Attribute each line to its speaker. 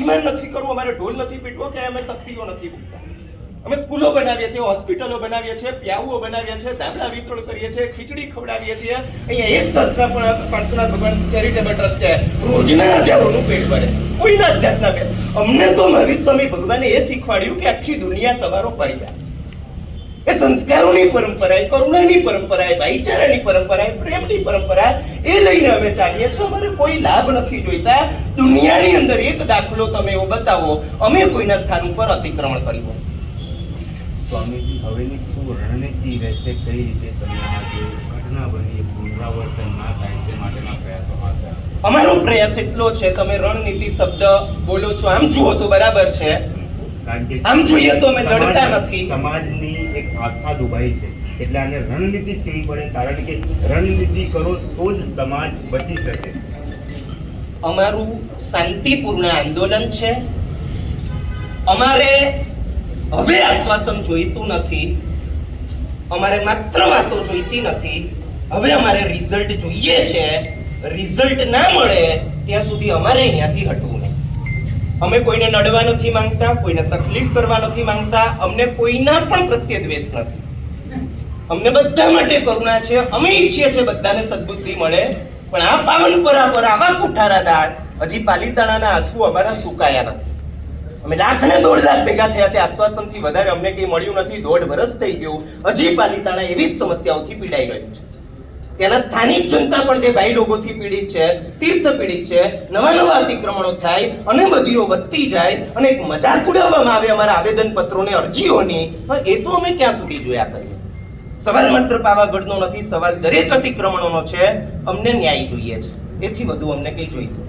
Speaker 1: અભિમાન નથી કરવું, અમારે ઢોલ નથી પીટવો કે અમે તકતીઓ નથી મૂકતા. અમે સ્કૂલો બનાવીએ છીએ, હોસ્પિટલો બનાવીએ છીએ, પ્યાઉઓ બનાવીએ છીએ, ધાબળા વિતરણ કરીએ છીએ, ખીચડી ખવડાવીએ છીએ. અહીંયા એક સંસ્થા પણ પાર્શ્વનાથ ભગવાન ચેરિટેબલ ટ્રસ્ટ છે, રોજના હજારોનું પેટ ભરે, કોઈના જ જાતના પેટ. અમને તો મહાવીર સ્વામી ભગવાને એ શીખવાડ્યું કે આખી દુનિયા તમારો પરિવાર છે. એ સંસ્કારોની પરંપરા, કરુણાની પરંપરા, ભાઈચારાની પરંપરા, પ્રેમની પરંપરા એ લઈને અમે ચાલીએ છીએ. અમારે કોઈ લાભ નથી જોઈતા. દુનિયાની અંદર એક દાખલો તમે એવો બતાવો અમે કોઈના સ્થાન ઉપર અતિક્રમણ કર્યું.
Speaker 2: સ્વામીજી, હવેની શું રણનીતિ રહેશે? કઈ રીતે તમે આ જે ઘટના બની પુનરાવર્તન ના થાય તે માટેના પ્રયાસો હાથ ધરશો?
Speaker 1: અમારો પ્રયાસ એટલો છે, તમે રણનીતિ શબ્દ બોલો છો, આમ જુઓ તો બરાબર છે,
Speaker 2: કારણ કે
Speaker 1: આમ જોઈએ તો અમે લડતા નથી.
Speaker 2: સમાજની એક આસ્થા દુભાઈ છે, એટલે આને રણનીતિ જ કહેવી પડે, કારણ કે રણનીતિ કરો તો જ સમાજ બચી શકે.
Speaker 1: અમારું શાંતિપૂર્ણ આંદોલન છે. અમારે હવે આશ્વાસન જોઈતું નથી, અમારે માત્ર વાતો જોઈતી નથી. હવે અમારે રિઝલ્ટ જોઈએ છે. રિઝલ્ટ ના મળે ત્યાં સુધી અમારે અહીંયાથી હટવું નહીં. અમે કોઈને નડવા નથી માંગતા, કોઈને તકલીફ કરવા નથી માંગતા, અમને કોઈના પણ પ્રત્યે દ્વેષ નથી. અમને બધા માટે કરુણા છે. અમે ઈચ્છીએ છીએ બધાને સદબુદ્ધિ મળે, પણ આ પાવન પરા પર આવા કુઠારા દાળ, હજી પાલીતાણાના આંસુ અમારા સુકાયા નથી. અમે લાખ ને 1.5 લાખ ભેગા થયા છે, આશ્વાસનથી વધારે અમને કંઈ મળ્યું નથી. 1.5 વર્ષ થઈ ગયું, હજી પાલીતાણા એવી જ સમસ્યાઓથી પીડાઈ રહ્યું છે. ત્યાંના સ્થાનિક જનતા પણ જે ભાઈ લોકોથી પીડિત છે, તીર્થ પીડિત છે. નવા અતિક્રમણો થાય અને બદીઓ વધતી જાય અને એક મજાક ઉડાવવામાં આવે અમારા આવેદન પત્રોને, અરજીઓની. એ તો અમે ક્યાં સુધી જોયા કરીએ? સવાલ માત્ર પાવાગઢનો નથી, સવાલ દરેક અતિક્રમણોનો છે. અમને ન્યાય જોઈએ છે, એથી વધુ અમને કંઈ જોઈતું નથી.